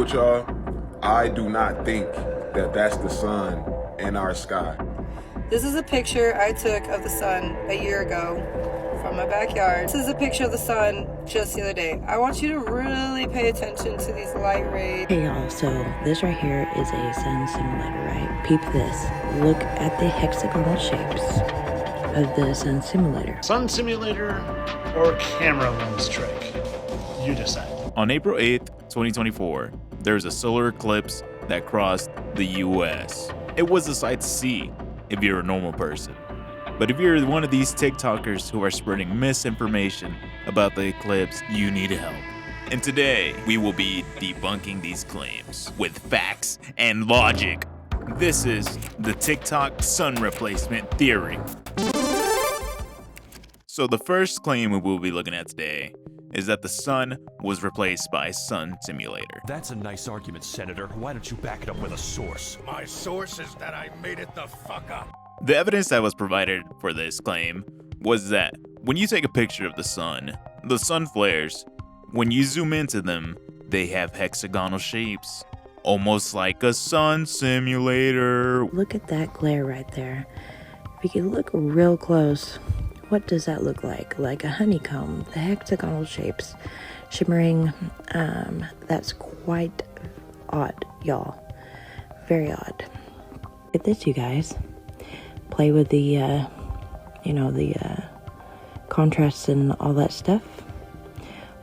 with y'all, I do not think that that's the sun in our sky. This is a picture I took of the sun a year ago from my backyard. This is a picture of the sun just the other day. I want you to really pay attention to these light rays. Hey y'all, so this right here is a sun simulator, right? Peep this. Look at the hexagonal shapes of the sun simulator. Sun simulator or camera lens trick? You decide. On April 8th, 2024, there was a solar eclipse that crossed the US. It was a sight to see if you're a normal person. But if you're one of these TikTokers who are spreading misinformation about the eclipse, you need help. And today, we will be debunking these claims with facts and logic. This is the TikTok sun replacement theory. So the first claim we will be looking at today is that the sun was replaced by Sun Simulator. That's a nice argument, Senator. Why don't you back it up with a source? My source is that I made it the fuck up. The evidence that was provided for this claim was that when you take a picture of the sun flares. When you zoom into them, they have hexagonal shapes, almost like a sun simulator. Look at that glare right there. If you can look real close, what does that look like? Like a honeycomb, the hexagonal shapes shimmering. That's quite odd, y'all. Very odd. Look at this, you guys. Play with the, contrasts and all that stuff.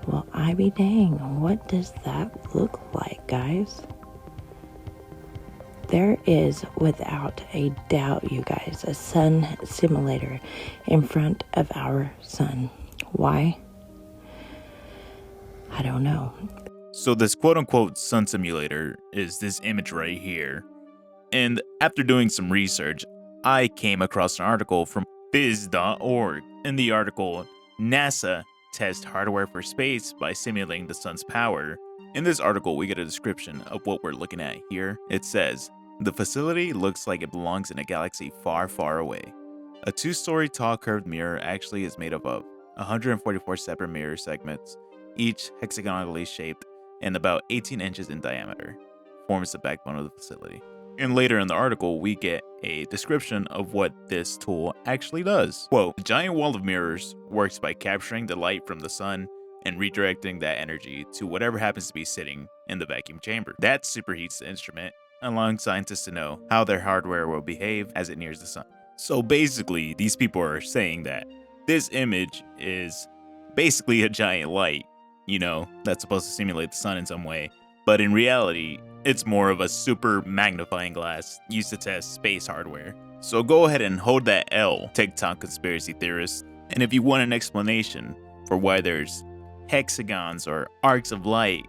Well, I be dang, what does that look like, guys? There is, without a doubt, you guys, a sun simulator in front of our sun. Why? I don't know. So this quote-unquote sun simulator is this image right here. And after doing some research, I came across an article from biz.org. In the article, NASA tests hardware for space by simulating the sun's power. In this article, we get a description of what we're looking at here. It says, the facility looks like it belongs in a galaxy far, far away. A 2-story tall curved mirror actually is made up of 144 separate mirror segments, each hexagonally shaped and about 18 inches in diameter, forms the backbone of the facility. And later in the article, we get a description of what this tool actually does. Quote, the giant wall of mirrors works by capturing the light from the sun and redirecting that energy to whatever happens to be sitting in the vacuum chamber. That superheats the instrument, allowing scientists to know how their hardware will behave as it nears the sun. So basically, these people are saying that this image is basically a giant light, that's supposed to simulate the sun in some way. But in reality, it's more of a super magnifying glass used to test space hardware. So go ahead and hold that L, TikTok conspiracy theorists. And if you want an explanation for why there's hexagons or arcs of light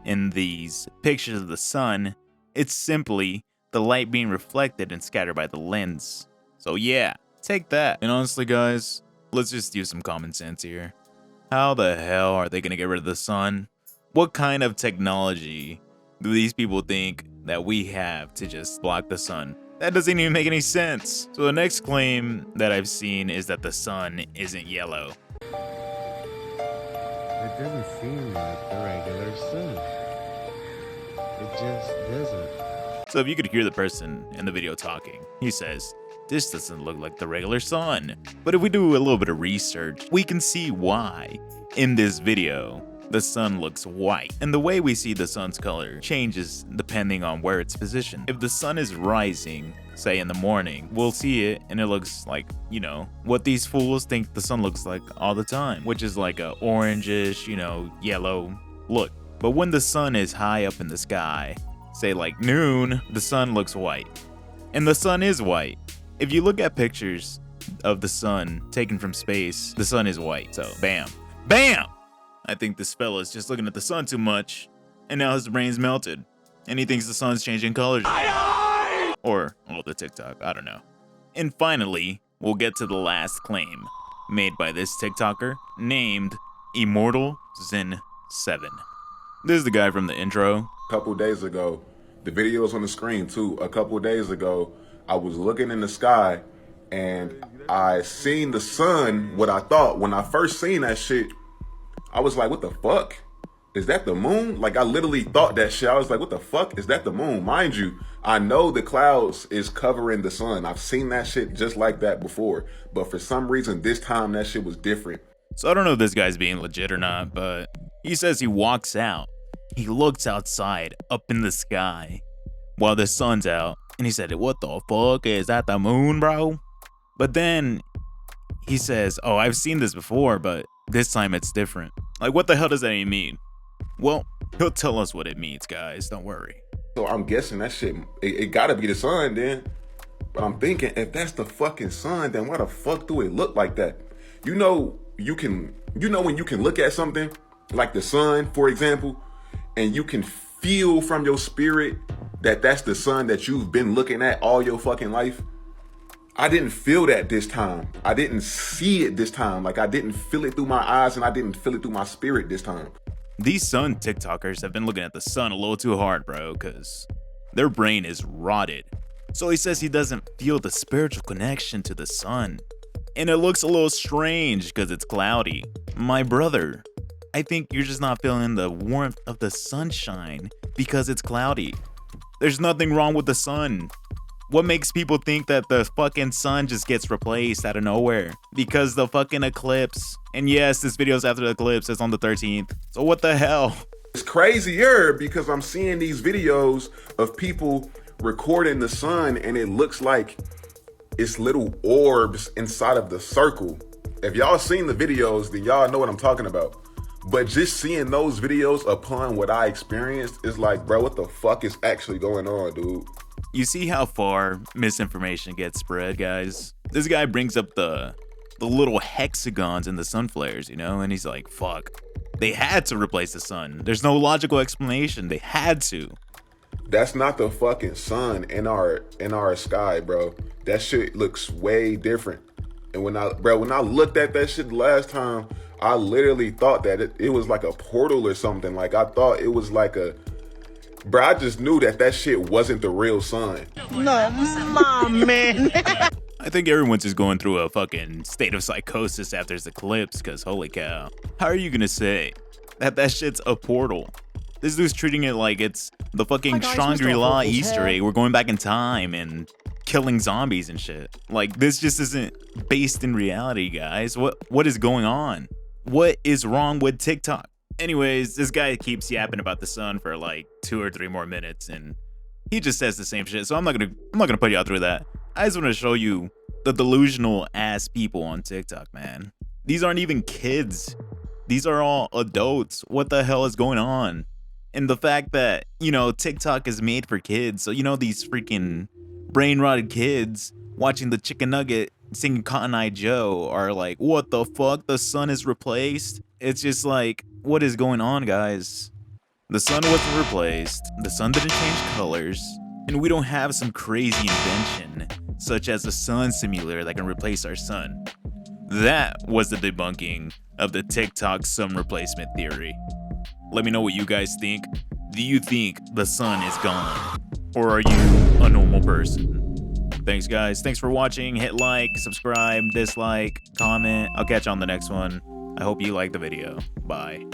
in these pictures of the sun, it's simply the light being reflected and scattered by the lens. So yeah, take that. And honestly guys, let's just use some common sense here. How the hell are they gonna get rid of the sun? What kind of technology do these people think that we have to just block the sun? That doesn't even make any sense. So the next claim that I've seen is that the sun isn't yellow. It doesn't seem like the regular sun. It just doesn't. So if you could hear the person in the video talking, he says, this doesn't look like the regular sun. But if we do a little bit of research, we can see why in this video the sun looks white. And the way we see the sun's color changes depending on where it's positioned. If the sun is rising, say in the morning, we'll see it and it looks like, what these fools think the sun looks like all the time, which is like a orangish, yellow look. But when the sun is high up in the sky, say like noon, the sun looks white. And the sun is white. If you look at pictures of the sun taken from space, the sun is white. So bam, bam! I think this fella's just looking at the sun too much, and now his brain's melted, and he thinks the sun's changing colors. Or, the TikTok, I don't know. And finally, we'll get to the last claim, made by this TikToker, named Immortal Zen 7. This is the guy from the intro. A couple days ago, the video was on the screen too. A couple days ago, I was looking in the sky, and I seen the sun, what I thought, when I first seen that shit, I was like, what the fuck? is that the moon? Like, I literally thought that shit. I was like, what the fuck? Is that the moon? Mind you, I know the clouds is covering the sun. I've seen that shit just like that before. But for some reason, this time that shit was different. So I don't know if this guy's being legit or not, but he says he walks out. He looks outside, up in the sky, while the sun's out. And he said, what the fuck? Is that the moon, bro? But then he says, oh, I've seen this before, but this time it's different. Like, what the hell does that even mean? Well, he'll tell us what it means, guys. Don't worry. So I'm guessing that shit, it gotta be the sun then. But I'm thinking, if that's the fucking sun, then why the fuck do it look like that? You know when you can look at something, like the sun, for example, and you can feel from your spirit that that's the sun that you've been looking at all your fucking life? I didn't feel that this time. I didn't see it this time. Like, I didn't feel it through my eyes and I didn't feel it through my spirit this time. These sun TikTokers have been looking at the sun a little too hard, bro, because their brain is rotted. So he says he doesn't feel the spiritual connection to the sun. And it looks a little strange because it's cloudy. My brother, I think you're just not feeling the warmth of the sunshine because it's cloudy. There's nothing wrong with the sun. What makes people think that the fucking sun just gets replaced out of nowhere? Because the fucking eclipse. And yes, this video's after the eclipse. It's on the 13th. So what the hell? It's crazier because I'm seeing these videos of people recording the sun and it looks like it's little orbs inside of the circle. If y'all seen the videos, then y'all know what I'm talking about. But just seeing those videos upon what I experienced is like, bro, what the fuck is actually going on, dude? You see how far misinformation gets spread, guys? This guy brings up the little hexagons in the sun flares, you know? And he's like, fuck. They had to replace the sun. There's no logical explanation. They had to. That's not the fucking sun in our sky, bro. That shit looks way different. And when I looked at that shit the last time, I literally thought that it was like a portal or something. Like, I thought it was like a... Bro, I just knew that shit wasn't the real sun. No, my man. I think everyone's just going through a fucking state of psychosis after this eclipse, because holy cow. How are you gonna say that shit's a portal? This dude's treating it like it's the fucking Shangri-La Easter egg. We're going back in time and killing zombies and shit. Like, this just isn't based in reality, guys. What is going on? What is wrong with TikTok? Anyways, this guy keeps yapping about the sun for like 2 or 3 more minutes, and he just says the same shit. So I'm not gonna put y'all through that. I just want to show you the delusional ass people on TikTok, man. These aren't even kids. These are all adults. What the hell is going on? And the fact that, you know, TikTok is made for kids. So, you know, these freaking brain rotted kids watching the Chicken Nugget singing Cotton Eye Joe are like, what the fuck? The sun is replaced? It's just like, what is going on, guys? The sun wasn't replaced. The sun didn't change colors. And we don't have some crazy invention such as a sun simulator that can replace our sun. That was the debunking of the TikTok sun replacement theory. Let me know what you guys think. Do you think the sun is gone? Or are you a normal person? Thanks, guys. Thanks for watching. Hit like, subscribe, dislike, comment. I'll catch you on the next one. I hope you liked the video. Bye.